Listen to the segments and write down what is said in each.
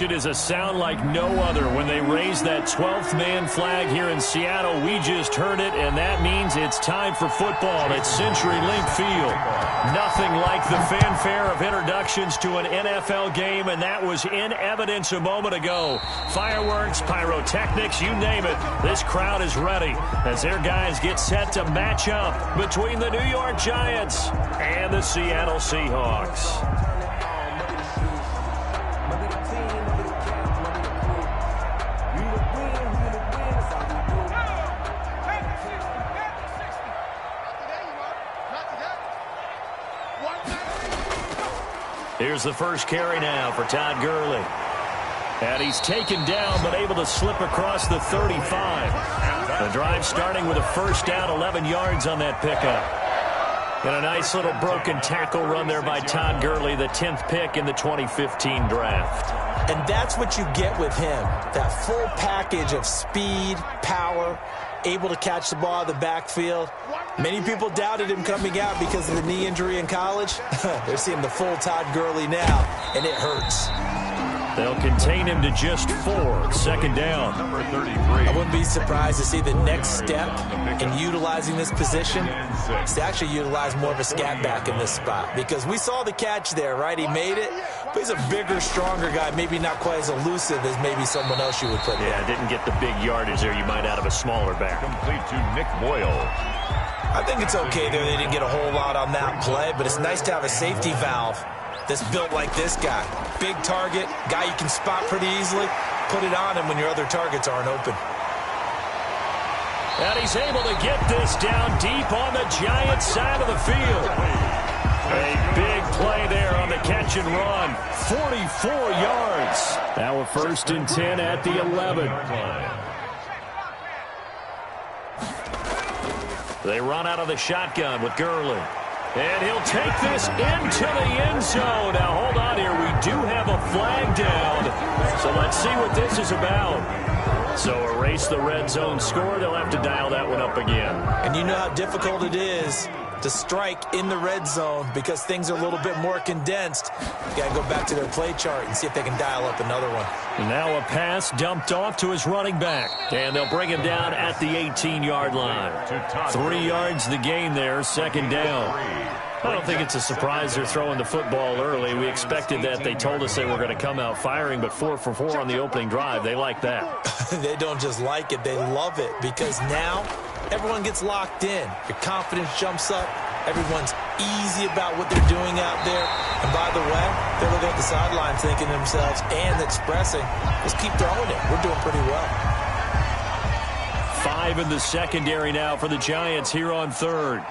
It is a sound like no other when they raise that 12th man flag here in Seattle. We just heard it, and that means it's time for football at CenturyLink Field. Nothing like the fanfare of introductions to an NFL game, and that was in evidence a moment ago. Fireworks, pyrotechnics, you name it. This crowd is ready as their guys get set to match up between the New York Giants and the Seattle Seahawks. Here's the first carry now for Todd Gurley. And he's taken down but able to slip across the 35. The drive starting with a first down, 11 yards on that pickup. And a nice little broken tackle run there by Todd Gurley, the 10th pick in the 2015 draft. And that's what you get with him, that full package of speed, power, able to catch the ball in the backfield. Many people doubted him coming out because of the knee injury in college. They're seeing the full Todd Gurley now, and it hurts. They'll contain him to just 4. Second down. Number 33. I wouldn't be surprised to see the next step in utilizing this position is to actually utilize more of a scat back in this spot. Because we saw the catch there, right? He made it, but he's a bigger, stronger guy, maybe not quite as elusive as maybe someone else you would put there. Yeah, didn't get the big yardage there you might out of a smaller back. Complete to Nick Boyle. I think it's okay there. They didn't get a whole lot on that play, but it's nice to have a safety valve that's built like this guy. Big target, guy you can spot pretty easily. Put it on him when your other targets aren't open. And he's able to get this down deep on the Giants side of the field. A big play there on the catch and run. 44 yards. Now a first and 10 at the 11. They run out of the shotgun with Gurley. And he'll take this into the end zone. Now, hold on here. We do have a flag down. So let's see what this is about. So erase the red zone score. They'll have to dial that one up again. And you know how difficult it is to strike in the red zone because things are a little bit more condensed. You got to go back to their play chart and see if they can dial up another one. And now a pass dumped off to his running back. And they'll bring him down at the 18-yard line. 3 yards the gain there, second down. I don't think it's a surprise they're throwing the football early. We expected that. They told us they were going to come out firing, but 4 for 4 on the opening drive. They like that. They don't just like it, they love it because now everyone gets locked in. Your confidence jumps up. Everyone's easy about what they're doing out there. And by the way, they're looking at the sideline thinking to themselves and expressing, just keep throwing it. We're doing pretty well. 5 in the secondary now for the Giants here on third.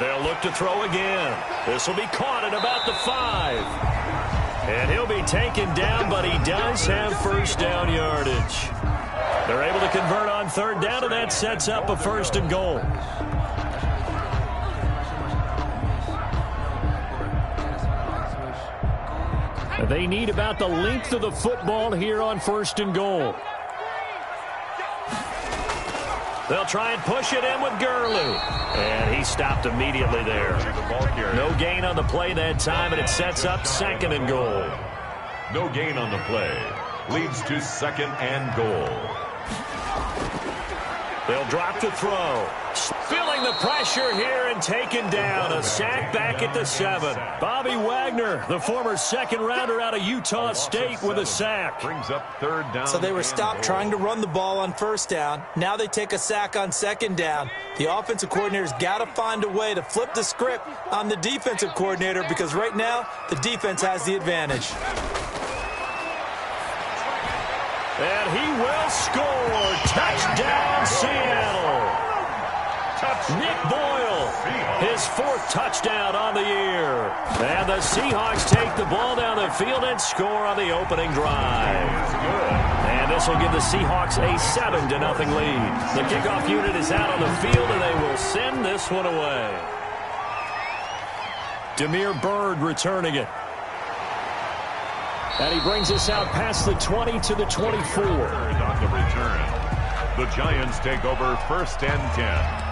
They'll look to throw again. This will be caught at about the 5. And he'll be taken down, but he does have first down yardage. They're able to convert on third down, and that sets up a first and goal. They need about the length of the football here on first and goal. They'll try and push it in with Gurley. And he stopped immediately there. No gain on the play that time, and it sets up second and goal. No gain on the play. Leads to second and goal. They'll drop to throw. Feeling the pressure here and taken down. A sack back at the 7. Bobby Wagner, the former second-rounder out of Utah State with a sack. Brings up third down. So they were stopped trying to run the ball on first down. Now they take a sack on second down. The offensive coordinator's got to find a way to flip the script on the defensive coordinator because right now the defense has the advantage. And he will score. Touchdown, Seattle. Nick Boyle, his 4th touchdown on the year. And the Seahawks take the ball down the field and score on the opening drive. And this will give the Seahawks a 7-0 lead. The kickoff unit is out on the field, and they will send this one away. Damiere Byrd returning it. And he brings us out past the 20 to the 24. On the return, the Giants take over first and 10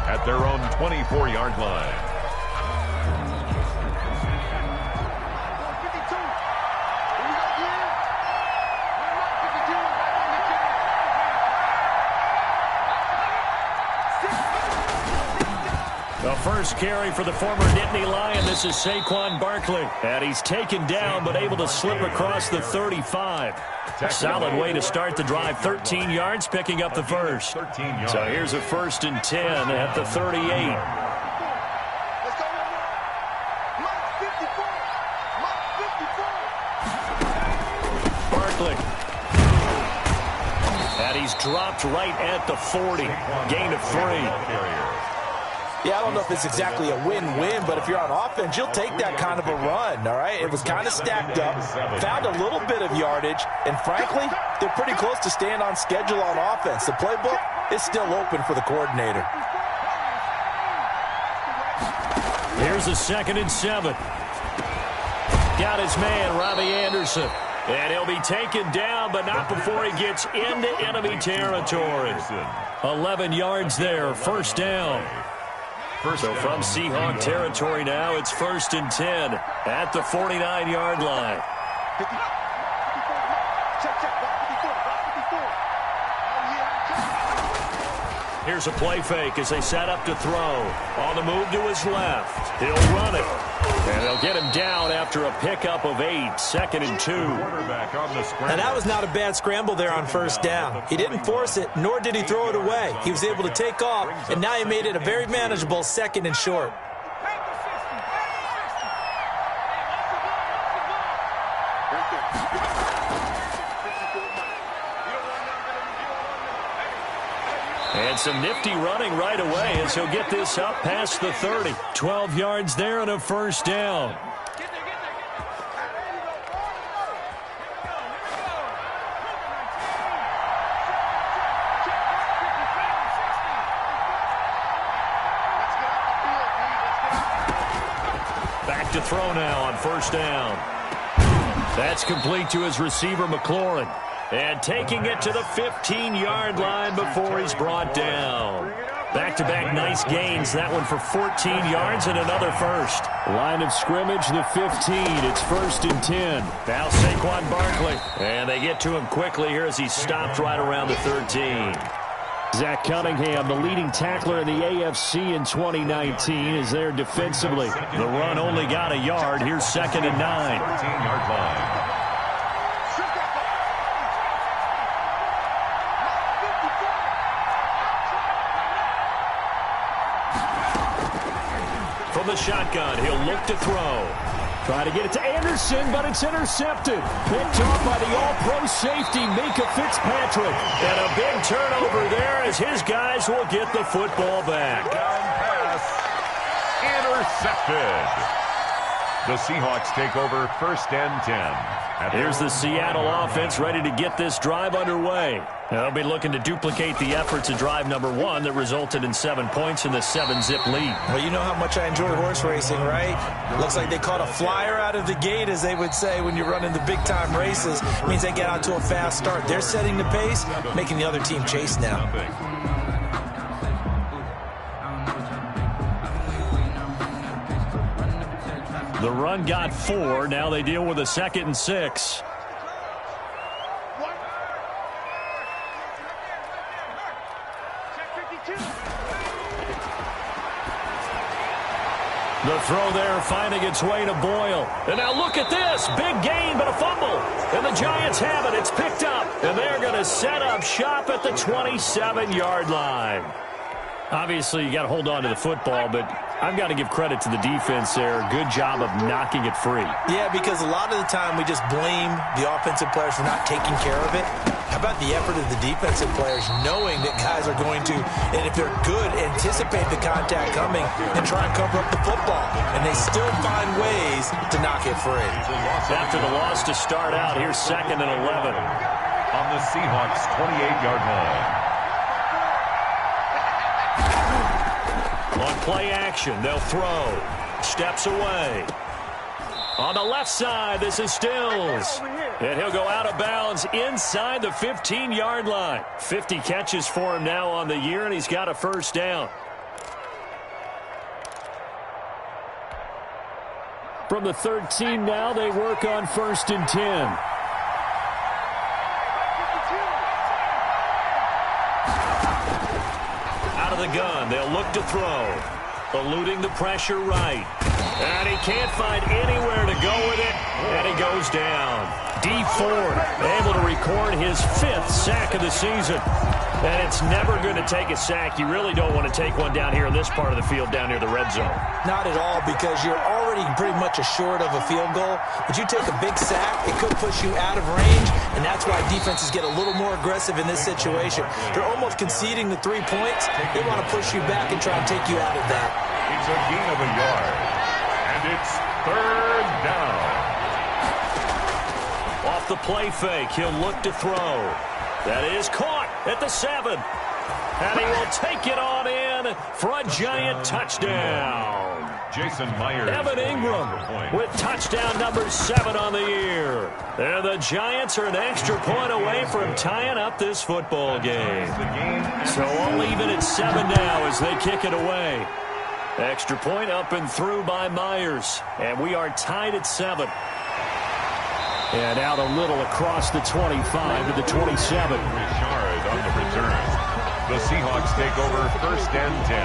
at their own 24-yard line. The first carry for the former Nittany Lion. This is Saquon Barkley. And he's taken down but able to slip across the 35. Solid way to start the drive. 13 yards, picking up the first. So here's a 1st and 10 at the 38. Barkley. And he's dropped right at the 40. Gain of 3. Yeah, I don't know if it's exactly a win-win, but if you're on offense, you'll take that kind of a run, all right? It was kind of stacked up, found a little bit of yardage, and frankly, they're pretty close to staying on schedule on offense. The playbook is still open for the coordinator. Here's a 2nd and 7. Got his man, Robbie Anderson. And he'll be taken down, but not before he gets into enemy territory. 11 yards there, 1st down. So from Seahawk territory now, it's 1st and 10 at the 49-yard line. Here's a play fake as they set up to throw. On the move to his left. He'll run it. And they'll get him down after a pickup of 8. 2nd and 2. And that was not a bad scramble there on 1st down. He didn't force it, nor did he throw it away. He was able to take off, and now he made it a very manageable 2nd and short. And some nifty running right away as he'll get this up past the 30. 12 yards there and a 1st down. Back to throw now on 1st down. That's complete to his receiver, McLaurin. And taking it to the 15-yard line before he's brought down. Back-to-back nice gains. That one for 14 yards and another first. Line of scrimmage, the 15. It's 1st and 10. Now Saquon Barkley. And they get to him quickly here as he's stopped right around the 13. Zach Cunningham, the leading tackler in the AFC in 2019, is there defensively. The run only got a yard. Here's 2nd and 9. 13-yard line. From the shotgun, he'll look to throw. Try to get it to Anderson, but it's intercepted. Picked off by the all-pro safety, Minkah Fitzpatrick. And a big turnover there as his guys will get the football back. Down pass. Intercepted. The Seahawks take over 1st and 10. Here's the Seattle offense ready to get this drive underway. They'll be looking to duplicate the efforts of drive number 1 that resulted in 7 points in the 7-zip lead. Well, you know how much I enjoy horse racing, right? Looks like they caught a flyer out of the gate, as they would say when you're running the big-time races. It means they get out to a fast start. They're setting the pace, making the other team chase now. The run got 4. Now they deal with a 2nd and 6. The throw there finding its way to Boyle. And now look at this. Big gain, but a fumble. And the Giants have it. It's picked up. And they're going to set up shop at the 27-yard line. Obviously, you got to hold on to the football, but I've got to give credit to the defense there. Good job of knocking it free. Yeah, because a lot of the time we just blame the offensive players for not taking care of it. How about the effort of the defensive players knowing that guys are going to, and if they're good, anticipate the contact coming and try and cover up the football. And they still find ways to knock it free. After the loss to start out, here's 2nd and 11. On the Seahawks' 28-yard line. On play action, they'll throw. Steps away. On the left side, this is Stills. And he'll go out of bounds inside the 15-yard line. 50 catches for him now on the year, and he's got a 1st down. From the 13 now, they work on 1st and 10. Out of the gun, they'll look to throw. eluding the pressure right. And he can't find anywhere to go with it, and he goes down. Dee Ford able to record his 5th sack of the season. And it's never going to take a sack. You really don't want to take one down here in this part of the field down near the red zone. Not at all, because you're already pretty much assured of a field goal. But you take a big sack, it could push you out of range, and that's why defenses get a little more aggressive in this situation. They're almost conceding the 3 points. They want to push you back and try and take you out of that. It's a gain of a yard, and it's 3rd down. Off the play fake, he'll look to throw. That is caught at the 7. And he will take it on in for a giant touchdown. Jason Myers. Evan Ingram with touchdown number 7 on the year. And the Giants are an extra point away from tying up this football game. So all even at 7 now as they kick it away. Extra point up and through by Myers. And we are tied at 7. And out a little across the 25 to the 27. Richard on the return. The Seahawks take over 1st and 10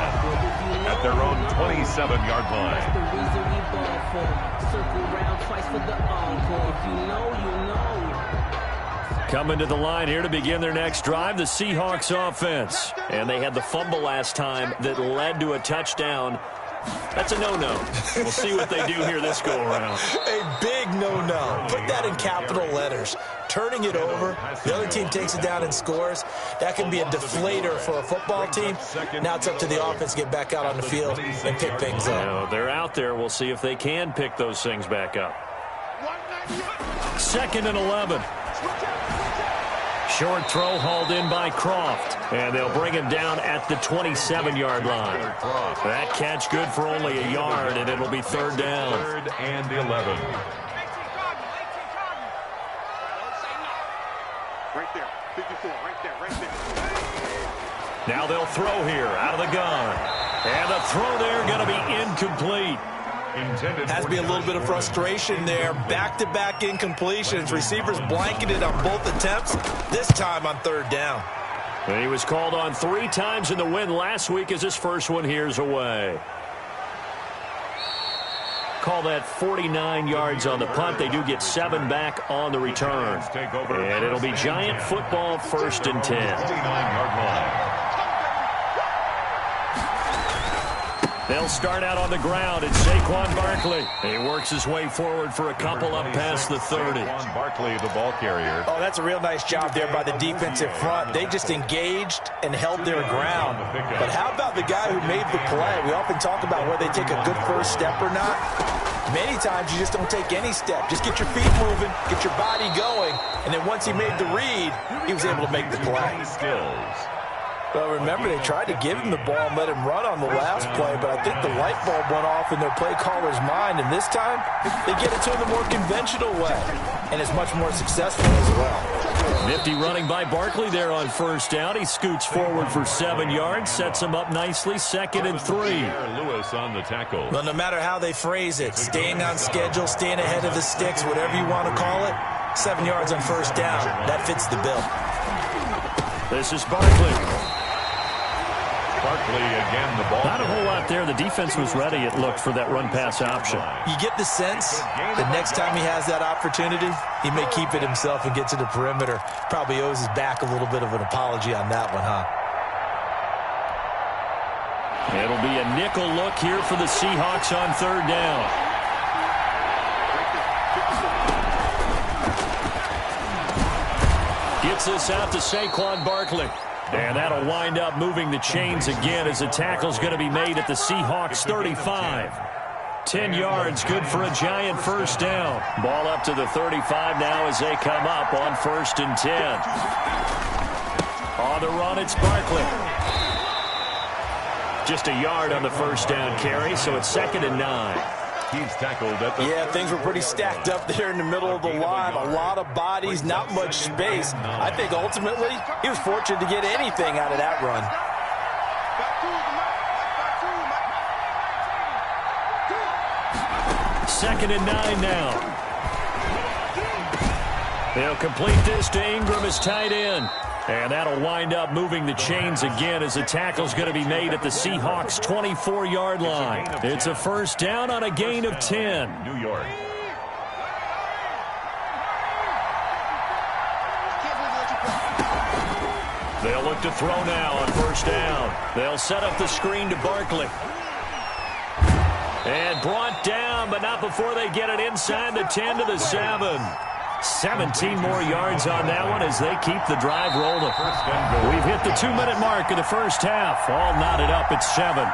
at their own 27-yard line. Coming to the line here to begin their next drive, the Seahawks offense. And they had the fumble last time that led to a touchdown. That's a no-no. We'll see what they do here this go-around. A big no-no. Put that in capital letters. Turning it over, the other team takes it down and scores. That can be a deflator for a football team. Now it's up to the offense to get back out on the field and pick things up. Now, they're out there. We'll see if they can pick those things back up. 2nd and 11. Short throw hauled in by Croft. And they'll bring him down at the 27-yard line. That catch good for only a yard, and it'll be 3rd down. 3rd and 11. Right there. 54, right there. Now they'll throw here out of the gun. And the throw there going to be incomplete. Has to be a little bit of frustration there. Back-to-back incompletions. Receivers blanketed on both attempts, this time on 3rd down. And he was called on 3 times in the win last week as his first one here's away. Call that 49 yards on the punt. They do get 7 back on the return. And it'll be Giant football 1st and 10. 29-yard line. They'll start out on the ground. It's Saquon Barkley. He works his way forward for a couple up past the 30. Saquon Barkley, the ball carrier. Oh, that's a real nice job there by the defensive front. They just engaged and held their ground. But how about the guy who made the play? We often talk about whether they take a good first step or not. Many times you just don't take any step. Just get your feet moving, get your body going, and then once he made the read, he was able to make the play. Skills. Well, remember, they tried to give him the ball and let him run on the last play, but I think the light bulb went off in their play caller's mind, and this time they get it to him the more conventional way, and it's much more successful as well. Nifty running by Barkley there on 1st down. He scoots forward for 7 yards, sets him up nicely, 2nd and 3. Lewis on the tackle. Well, no matter how they phrase it, staying on schedule, staying ahead of the sticks, whatever you want to call it, 7 yards on 1st down, that fits the bill. This is Barkley. Barkley again, the ball. Not a whole lot there. The defense was ready, it looked, for that run-pass option. You get the sense the next time he has that opportunity, he may keep it himself and get to the perimeter. Probably owes his back a little bit of an apology on that one, huh? It'll be a nickel look here for the Seahawks on 3rd down. Gets this out to Saquon Barkley. And that'll wind up moving the chains again as the tackle's going to be made at the Seahawks 35. 10 yards, good for a Giant 1st down. Ball up to the 35 now as they come up on 1st and 10. On the run, it's Barkley. Just a yard on the 1st down carry, so it's 2nd and 9. He's tackled at the... Yeah, things were pretty stacked up there in the middle of the line. A lot of bodies, not much space. I think ultimately he was fortunate to get anything out of that run. 2nd and 9 now. They'll complete this to Ingram as tight end. And that'll wind up moving the chains again as the tackle's going to be made at the Seahawks' 24-yard line. It's a first down on a gain of 10. New York. They'll look to throw now on first down. They'll set up the screen to Barkley. And brought down, but not before they get it inside the 10 to the 7. 17 more yards on that one as they keep the drive rolling. We've hit the 2-minute mark of the first half. All knotted up at 7.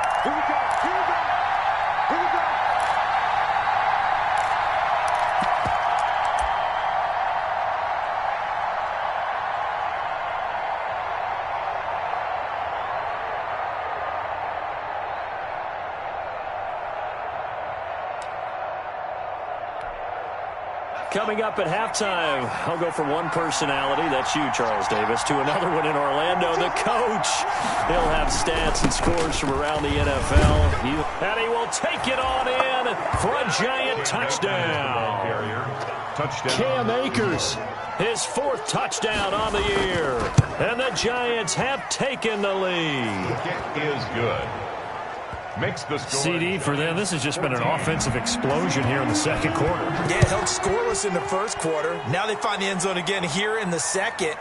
Coming up at halftime, I'll go from one personality, that's you, Charles Davis, to another one in Orlando, the coach. He'll have stats and scores from around the NFL. And he will take it on in for a giant touchdown. Cam Akers, his 4th touchdown on the year. And the Giants have taken the lead. Kick is good. Makes the score. CD for them. This has just been an offensive explosion here in the second quarter. Yeah, held scoreless in the first quarter. Now they find the end zone again here in the second.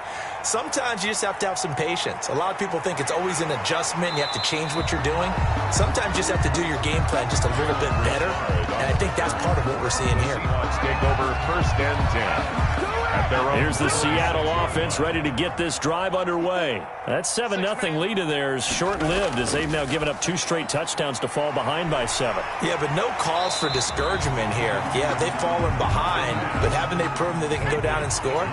Sometimes you just have to have some patience. A lot of people think it's always an adjustment. You have to change what you're doing. Sometimes you just have to do your game plan just a little bit better. And I think that's part of what we're seeing here. Seahawks take over first and 10. Here's the Seattle offense ready to get this drive underway. That 7-0 lead of theirs short-lived as they've now given up 2 straight touchdowns to fall behind by 7. Yeah, but no cause for discouragement here. Yeah, they've fallen behind, but haven't they proven that they can go down and score?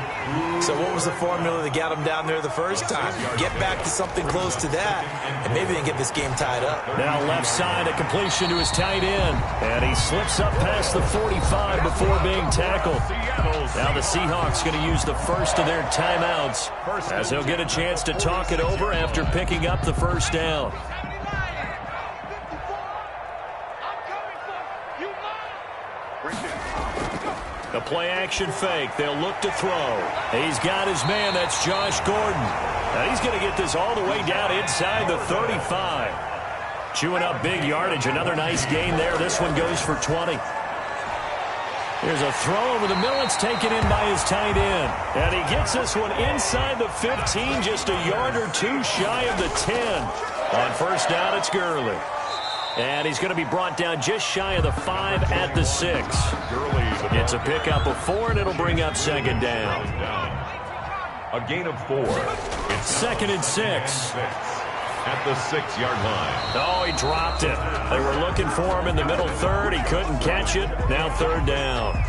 So what was the formula that got them down there the first time? Get back to something close to that, and maybe they can get this game tied up. Now left side, a completion to his tight end. And he slips up past the 45 before being tackled. Now the Seahawks going to use the first of their timeouts as they'll get a chance to talk it over after picking up the first down. The play-action fake. They'll look to throw. He's got his man. That's Josh Gordon. Now he's going to get this all the way down inside the 35. Chewing up big yardage. Another nice gain there. This one goes for 20. Here's a throw over the middle. It's taken in by his tight end. And he gets this one inside the 15, just a yard or 2 shy of the 10. On first down, it's Gurley. And he's going to be brought down just shy of the 5 at the 6. It's a pickup of 4, and it'll bring up second down. A gain of 4. It's second and 6. At the 6-yard line. Oh, he dropped it. They were looking for him in the middle third. He couldn't catch it. Now third down.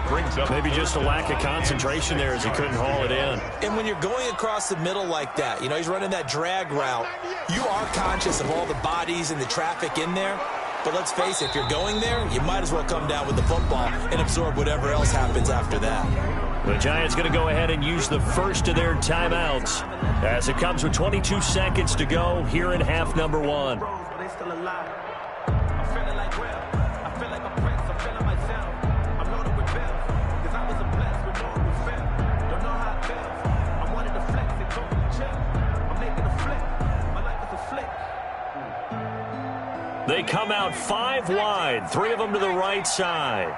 Brings up maybe just a lack of concentration there as he couldn't haul it in. And when you're going across the middle like that, you know, he's running that drag route, you are conscious of all the bodies and the traffic in there. But let's face it, if you're going there, you might as well come down with the football and absorb whatever else happens after that. The Giants going to go ahead and use the first of their timeouts as it comes with 22 seconds to go here in half number 1. They come out 5 wide, 3 of them to the right side.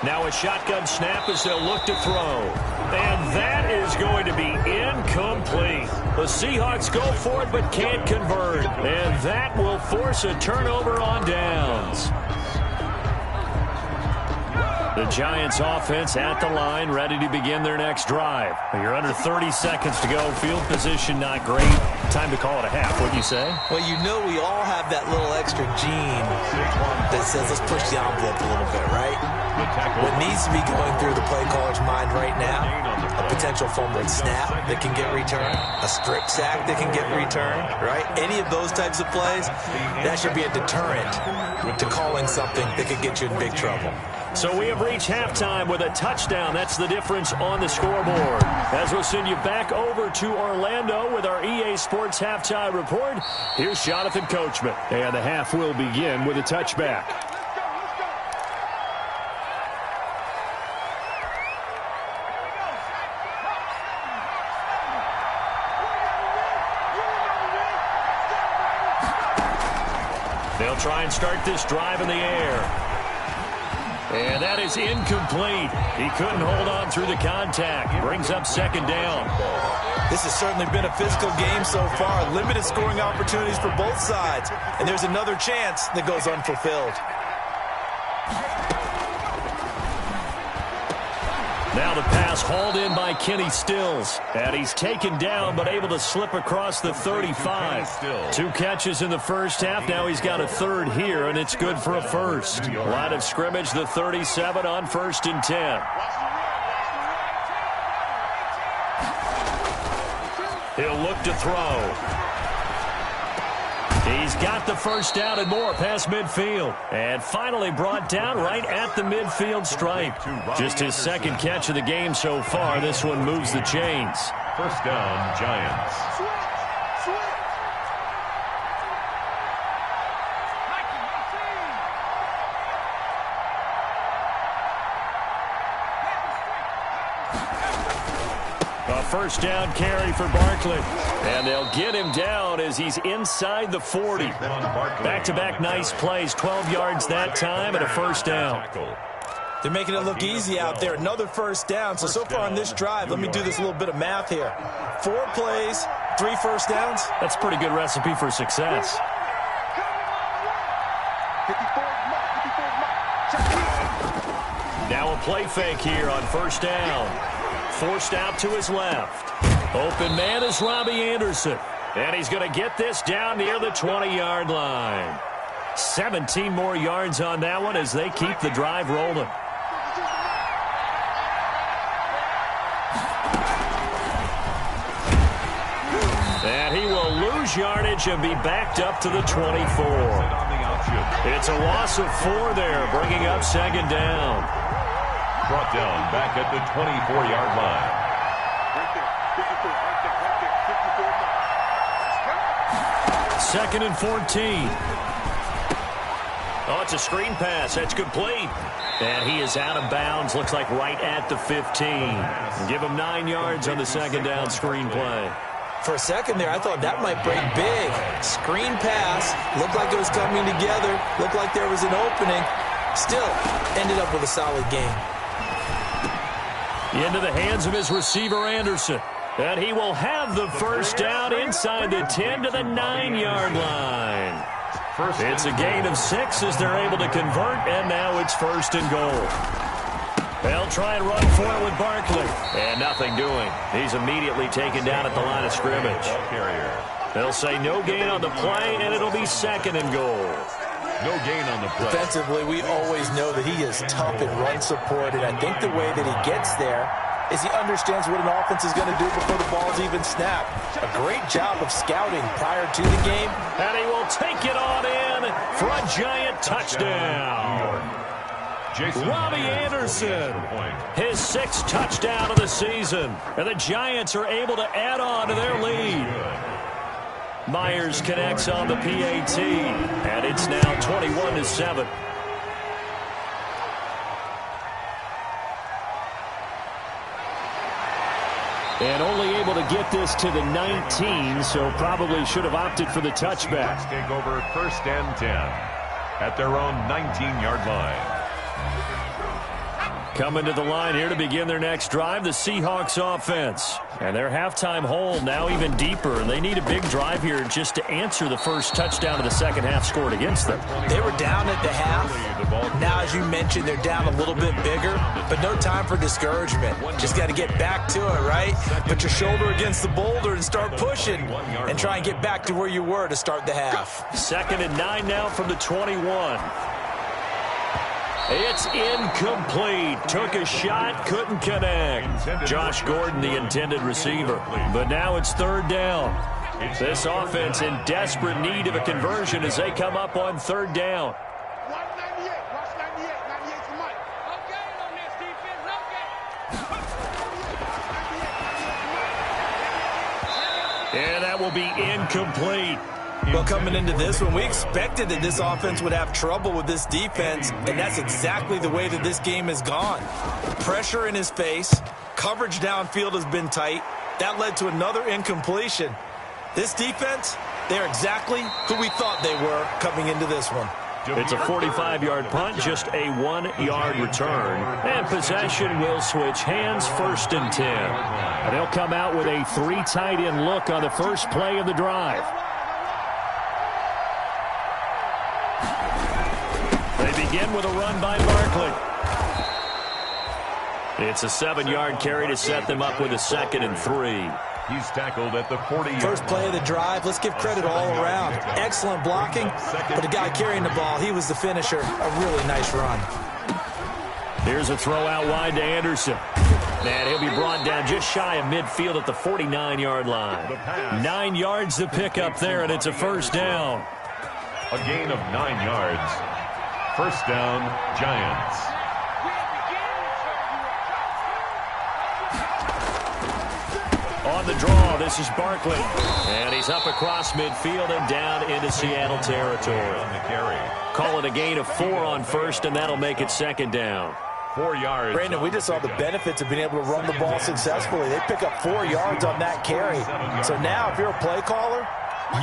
Now a shotgun snap as they'll look to throw. And that is going to be incomplete. The Seahawks go for it but can't convert. And that will force a turnover on downs. The Giants offense at the line, ready to begin their next drive. You're under 30 seconds to go. Field position not great. Time to call it a half, wouldn't you say? Well, you know we all have that little extra gene that says let's push the envelope a little bit, right? What needs to be going through the play caller's mind right now, a potential fumbled snap that can get returned, a strip sack that can get returned, right? Any of those types of plays, that should be a deterrent to calling something that could get you in big trouble. So we have reached halftime with a touchdown. That's the difference on the scoreboard. As we'll send you back over to Orlando with our EA Sports Halftime Report, here's Jonathan Coachman. And the half will begin with a touchback. They'll try and start this drive in the air. And that is incomplete. He couldn't hold on through the contact. Brings up second down. This has certainly been a physical game so far. Limited scoring opportunities for both sides. And there's another chance that goes unfulfilled. Now the pass hauled in by Kenny Stills. And he's taken down but able to slip across the 35. 2 catches in the first half. Now he's got a third here, and it's good for a first. Line of scrimmage, the 37 on 1st and 10. He'll look to throw. He's got the first down and more past midfield. And finally brought down right at the midfield stripe. Just his second catch of the game so far. This one moves the chains. First down, Giants. A first down carry for Barkley. And they'll get him down as he's inside the 40. Back-to-back nice plays. 12 yards that time and a first down. They're making it look easy out there. Another first down. So far on this drive, let me do this little bit of math here. 4 plays, 3 first downs. That's a pretty good recipe for success. Now a play fake here on first down. Forced out to his left. Open man is Robbie Anderson. And he's going to get this down near the 20-yard line. 17 more yards on that one as they keep the drive rolling. And he will lose yardage and be backed up to the 24. It's a loss of 4 there, bringing up second down. Brought down back at the 24-yard line. Second and 14. Oh, it's a screen pass. That's complete. And he is out of bounds. Looks like right at the 15. Give him 9 yards on the second down screen play. For a second there, I thought that might break big. Screen pass. Looked like it was coming together. Looked like there was an opening. Still, ended up with a solid game. Into the hands of his receiver, Anderson. And he will have the first down inside the 10 to the 9-yard line. It's a gain of 6 as they're able to convert, and now it's first and goal. They'll try and run for it with Barkley. And nothing doing. He's immediately taken down at the line of scrimmage. They'll say no gain on the play, and it'll be second and goal. No gain on the play. Defensively, we always know that he is tough and run support, and I think the way that he gets there is he understands what an offense is going to do before the ball's even snapped. A great job of scouting prior to the game. And he will take it on in for a giant touchdown. Robbie Anderson, his 6th touchdown of the season. And the Giants are able to add on to their lead. Myers connects on the PAT, and it's now 21-7. And only able to get this to the 19, so probably should have opted for the touchback. Take over first and 10 at their own 19-yard line. Coming to the line here to begin their next drive, the Seahawks offense. And their halftime hole now even deeper, and they need a big drive here just to answer the first touchdown of the second half scored against them. They were down at the half. Now, as you mentioned, they're down a little bit bigger, but no time for discouragement. Just got to get back to it, right? Put your shoulder against the boulder and start pushing and try and get back to where you were to start the half. 2nd and 9 now from the 21. It's incomplete. Took a shot, couldn't connect. Josh Gordon, the intended receiver. But now it's 3rd down. This offense in desperate need of a conversion as they come up on 3rd down. And that will be incomplete. Well, coming into this one, we expected that this offense would have trouble with this defense, and that's exactly the way that this game has gone. Pressure in his face, coverage downfield has been tight. That led to another incompletion. This defense, They're exactly who we thought they were coming into this one. It's a 45-yard punt, just a 1-yard return. And possession will switch hands, 1st and 10. And they'll come out with a 3 tight end look on the first play of the drive. They begin with a run by Barkley. It's a 7-yard carry to set them up with a 2nd and 3. He's tackled at the 40-yard. First play of the drive, let's give credit all around. Excellent blocking, but the guy carrying the ball, he was the finisher. A really nice run. Here's a throw out wide to Anderson. And he'll be brought down just shy of midfield at the 49-yard line. 9 yards to pick up there, and it's a 1st down. A gain of 9 yards. 1st down, Giants. On the draw, this is Barkley. And he's up across midfield and down into Seattle territory. On the carry. Call it a gain of 4 on 1st, and that'll make it 2nd down. 4 yards. Brandon, we just saw the benefits of being able to run the ball successfully. They pick up 4 yards on that carry. So now if you're a play caller,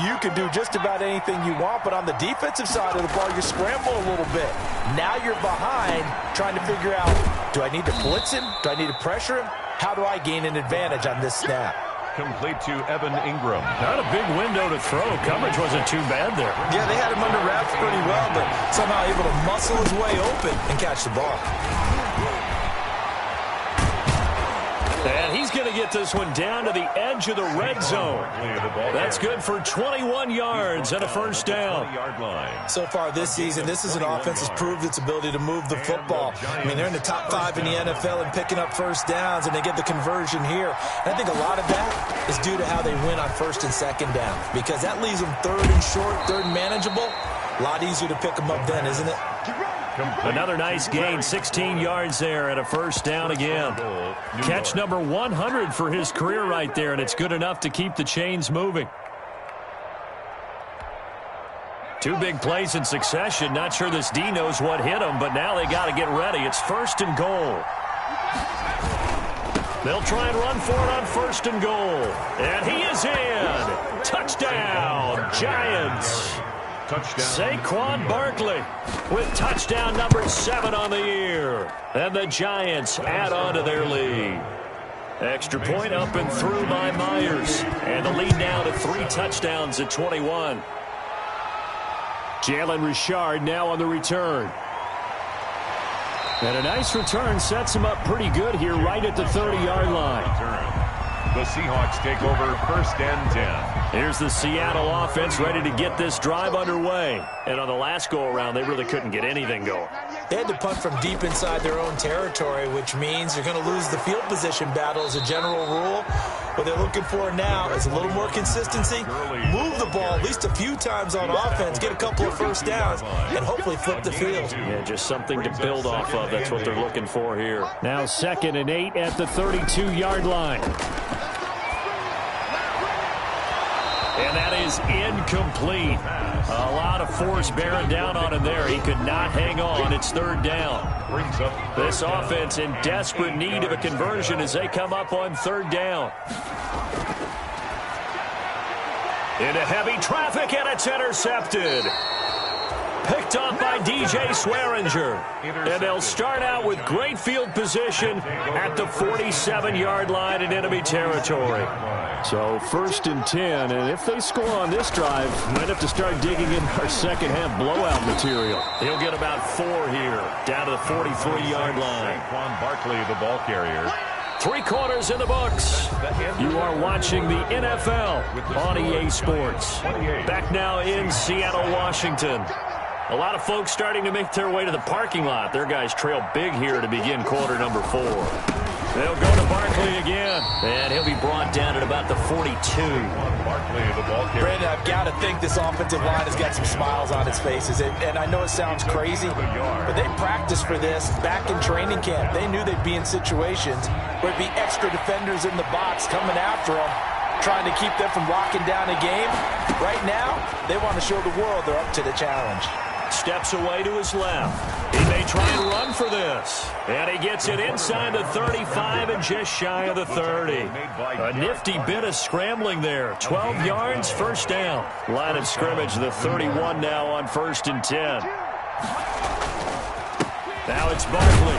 you can do just about anything you want, but on the defensive side of the ball, you scramble a little bit. Now you're behind trying to figure out, do I need to blitz him? Do I need to pressure him? How do I gain an advantage on this snap? Complete to Evan Ingram. Not a big window to throw. Coverage wasn't too bad there. Yeah, they had him under wraps pretty well, but somehow able to muscle his way open and catch the ball. And he's going to get this one down to the edge of the red zone. That's good for 21 yards and a 1st down. So far this season, this is an offense that's proved its ability to move the football. I mean, they're in the top 5 in the NFL and picking up 1st downs, and they get the conversion here. And I think a lot of that is due to how they win on 1st and 2nd down, because that leaves them 3rd and short, 3rd and manageable. A lot easier to pick them up then, isn't it? Another nice gain, 16 yards there and a 1st down again. Catch number 100 for his career right there, and it's good enough to keep the chains moving. 2 big plays in succession. Not sure this D knows what hit him, but now they got to get ready. It's 1st and goal. They'll try and run for it on 1st and goal. And he is in. Touchdown, Giants. Touchdown. Saquon Barkley with touchdown number 7 on the year. And the Giants add on to their lead. Extra point up and through by Myers. And the lead now to 3 touchdowns at 21. Jalen Richard now on the return. And a nice return sets him up pretty good here right at the 30-yard line. The Seahawks take over 1st and 10. Here's the Seattle offense ready to get this drive underway. And on the last go-around, they really couldn't get anything going. They had to punt from deep inside their own territory, which means you're going to lose the field position battle as a general rule. What they're looking for now is a little more consistency, move the ball at least a few times on offense, get a couple of 1st downs, and hopefully flip the field. Yeah, just something to build off of. That's what they're looking for here. Now 2nd and 8 at the 32-yard line. And that is incomplete. A lot of force bearing down on him there. He could not hang on. It's 3rd down. This offense in desperate need of a conversion as they come up on 3rd down. Into heavy traffic, and it's intercepted. Picked up by DJ Swearinger. And they'll start out with great field position at the 47-yard line in enemy territory. So 1st and 10, and if they score on this drive, might have to start digging in our second-half blowout material. He'll get about 4 here, down to the 43-yard line. Saquon Barkley, the ball carrier. 3 quarters in the books. You are watching the NFL on EA Sports. Back now in Seattle, Washington. A lot of folks starting to make their way to the parking lot. Their guys trail big here to begin quarter number 4. They'll go to Barkley again, and he'll be brought down at about the 42. Barkley, the ball carrier. Brandon, I've got to think this offensive line has got some smiles on its faces. And I know it sounds crazy, but they practiced for this back in training camp. They knew they'd be in situations where it'd be extra defenders in the box coming after them, trying to keep them from locking down a game. Right now, they want to show the world they're up to the challenge. Steps away to his left. He may try and run for this. And he gets it inside the 35 and just shy of the 30. A nifty bit of scrambling there. 12 yards, first down. Line of scrimmage, the 31 now on 1st and 10. Now it's Barkley.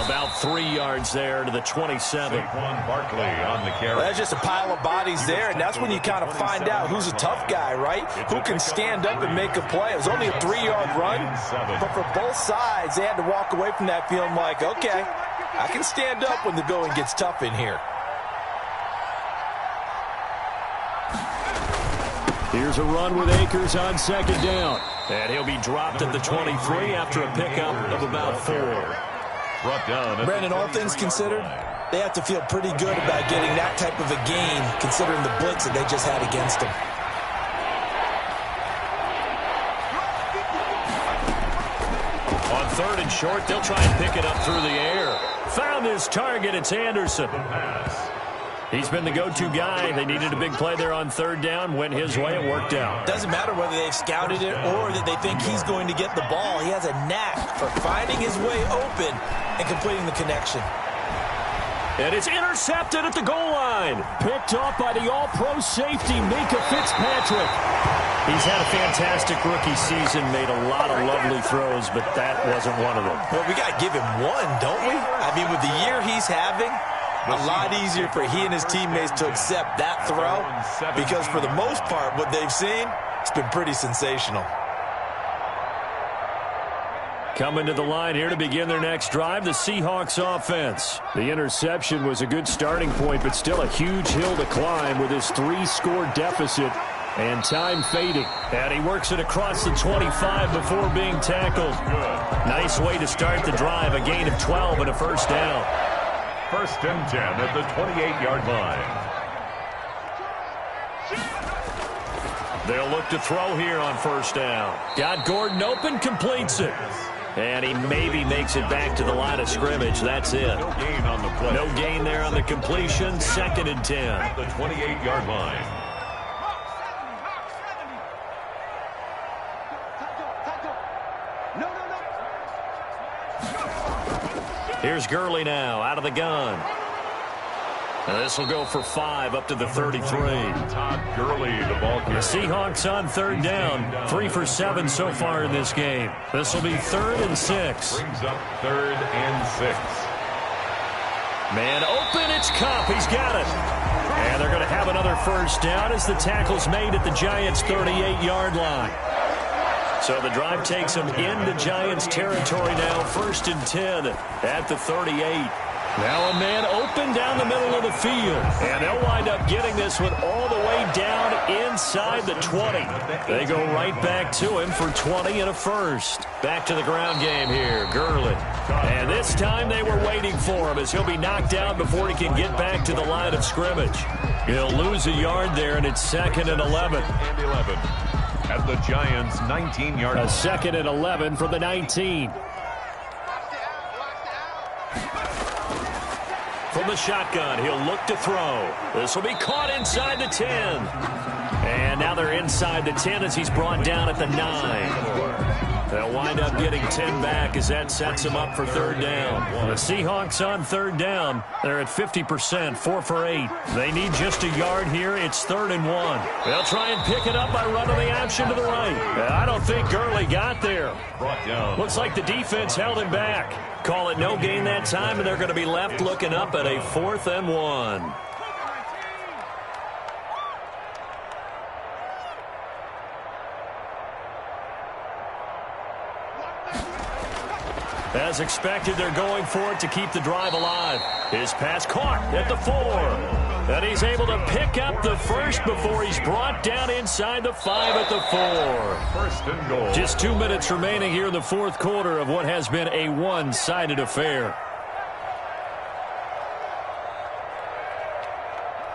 About 3 yards there to the 27. Saquon Barkley on the carry. That's just a pile of bodies there, and that's when you kind of find out who's a tough guy, right? Who can stand up and make a play. It was only a 3-yard run, but for both sides, they had to walk away from that feeling like, okay, I can stand up when the going gets tough in here. Here's a run with Akers on 2nd down. And he'll be dropped at the 23 after a pickup of about 4. Brandon, all things considered, they have to feel pretty good about getting that type of a gain, considering the blitz that they just had against them. On 3rd and short, they'll try and pick it up through the air. Found his target. It's Anderson. He's been the go-to guy. They needed a big play there on 3rd down. Went his way. It worked out. Doesn't matter whether they've scouted it or that they think he's going to get the ball. He has a knack for finding his way open and completing the connection. And it's intercepted at the goal line. Picked off by the all-pro safety, Minkah Fitzpatrick. He's had a fantastic rookie season, made a lot of lovely throws, but that wasn't one of them. Well, we got to give him one, don't we? I mean, with the year he's having, a lot easier for he and his teammates to accept that throw because for the most part, what they've seen, it's been pretty sensational. Coming to the line here to begin their next drive, the Seahawks offense. The interception was a good starting point, but still a huge hill to climb with his 3-score deficit and time fading. And he works it across the 25 before being tackled. Nice way to start the drive, a gain of 12 and a first down. 1st and 10 at the 28-yard line. They'll look to throw here on 1st down. Got Gordon open, completes it. And he maybe makes it back to the line of scrimmage. That's it. No gain on the play. No gain there on the completion. 2nd and 10. At the 28-yard line. Here's Gurley now out of the gun. And this will go for 5 up to the 33. Todd Gurley, the ball carrier. The Seahawks on 3rd down. 3 for 7 so far in this game. This will be 3rd and 6. Brings up 3rd and 6. Man open, it's Kupp. He's got it. And they're going to have another first down as the tackle's made at the Giants' 38-yard line. So the drive takes them into Giants territory now. 1st and 10 at the 38. Now a man open down the middle of the field. And they'll wind up getting this one all the way down inside the 20. They go right back to him for 20 and a first. Back to the ground game here. Gurley. And this time they were waiting for him as he'll be knocked down before he can get back to the line of scrimmage. He'll lose a yard there, and it's 2nd and 11. And 11 at the Giants' 19-yard line. A 2nd and 11 from the 19. From the shotgun, he'll look to throw. This will be caught inside the 10. And now they're inside the 10 as he's brought down at the 9. They'll wind up getting 10 back as that sets them up for 3rd down. The Seahawks on 3rd down. They're at 50%, 4 for 8. They need just a yard here. It's 3rd and 1. They'll try and pick it up by running the option to the right. I don't think Gurley got there. Brought down. Looks like the defense held him back. Call it no gain that time, and they're going to be left looking up at a 4th and 1. As expected, they're going for it to keep the drive alive. His pass caught at the 4. And he's able to pick up the first before he's brought down inside the 5 at the 4. 1st and goal. Just 2 minutes remaining here in the 4th quarter of what has been a one-sided affair.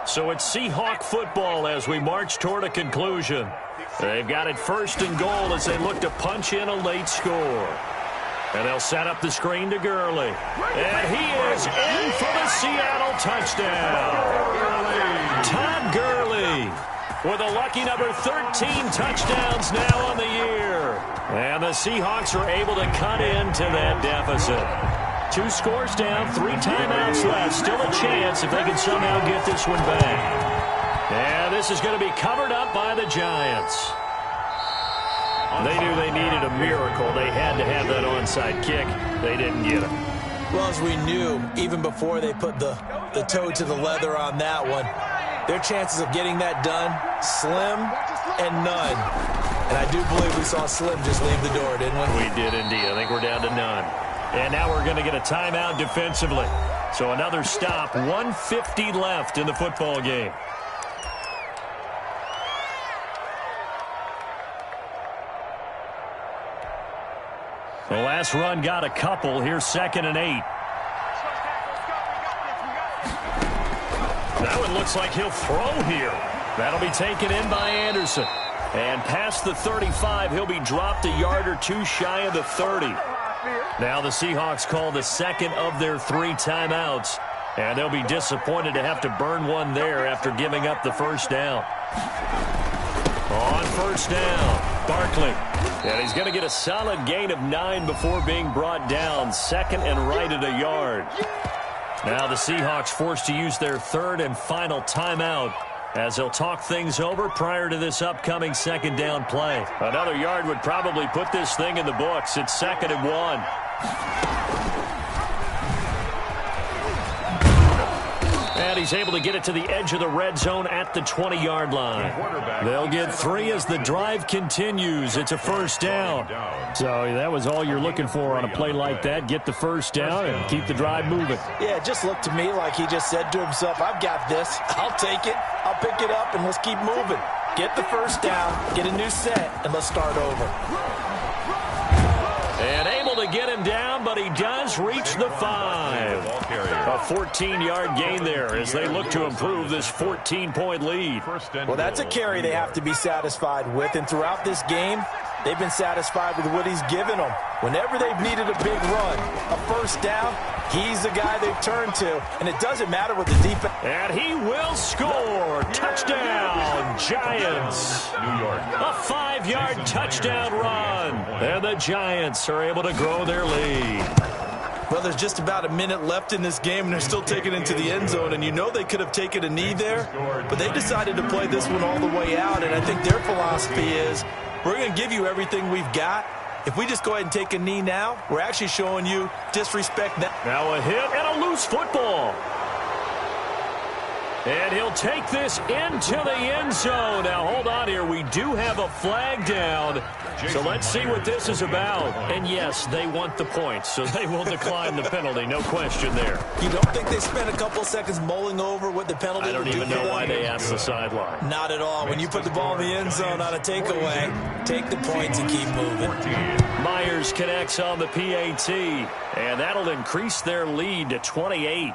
So it's Seahawk football as we march toward a conclusion. They've got it 1st and goal as they look to punch in a late score. And they'll set up the screen to Gurley. And he is in for the Seattle touchdown. Todd Gurley with a lucky number 13 touchdowns now on the year. And the Seahawks are able to cut into that deficit. 2 scores down, 3 timeouts left. Still a chance if they can somehow get this one back. And this is going to be covered up by the Giants. They knew they needed a miracle. They had to have that onside kick. They didn't get it. Well, as we knew, even before they put the toe to the leather on that one, their chances of getting that done, slim and none. And I do believe we saw Slim just leave the door, didn't we? We did indeed. I think we're down to none. And now we're going to get a timeout defensively. So another stop, 1:50 left in the football game. The last run got a couple. Here's 2nd and 8. That one looks like he'll throw here. That'll be taken in by Anderson. And past the 35, he'll be dropped a yard or 2 shy of the 30. Now the Seahawks call the 2nd of their 3 timeouts. And they'll be disappointed to have to burn one there after giving up the first down. On first down, Barkley. And he's going to get a solid gain of 9 before being brought down. 2nd and right at a yard. Now the Seahawks forced to use their 3rd and final timeout as they'll talk things over prior to this upcoming 2nd down play. Another yard would probably put this thing in the books. It's 2nd and 1. And he's able to get it to the edge of the red zone at the 20-yard line. They'll get 3 as the drive continues. It's a first down. So that was all you're looking for on a play like that. Get the first down and keep the drive moving. Yeah, it just looked to me like he just said to himself, I've got this. I'll take it. I'll pick it up, and let's keep moving. Get the first down, get a new set, and let's start over. And able to get him down, but he does reach the 5. A 14-yard gain there as they look to improve this 14-point lead. Well, that's a carry they have to be satisfied with, and throughout this game, they've been satisfied with what he's given them. Whenever they've needed a big run, a first down, he's the guy they've turned to, and it doesn't matter what the defense. And he will score. Touchdown, Giants. New York. A 5-yard touchdown run. And the Giants are able to grow their lead. Well, there's just about a minute left in this game, and they're still taking it into the end zone. And you know they could have taken a knee there, but they decided to play this one all the way out. And I think their philosophy is, we're going to give you everything we've got. If we just go ahead and take a knee now, we're actually showing you disrespect. Now a hit and a loose football. And he'll take this into the end zone. Now, hold on here. We do have a flag down. So let's see what this is about. And, yes, they want the points, so they will decline the penalty. No question there. You don't think they spent a couple seconds mulling over what the penalty I don't even know why they asked the sideline. Not at all. When you put the ball in the end zone on a takeaway, take the points and keep moving. Myers connects on the PAT, and that'll increase their lead to 28.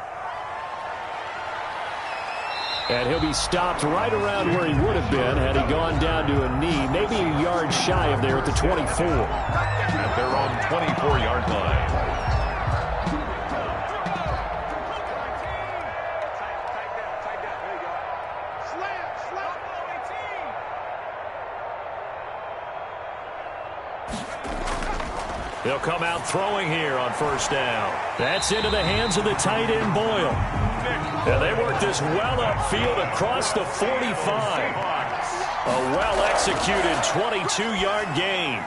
And he'll be stopped right around where he would have been had he gone down to a knee, maybe a yard shy of there at the 24. At their own 24-yard line. They'll come out throwing here on first down. That's into the hands of the tight end, Boyle. And they work this well upfield across the 45. A well-executed 22-yard gain.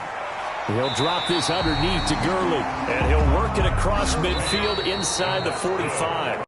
He'll drop this underneath to Gurley. And he'll work it across midfield inside the 45.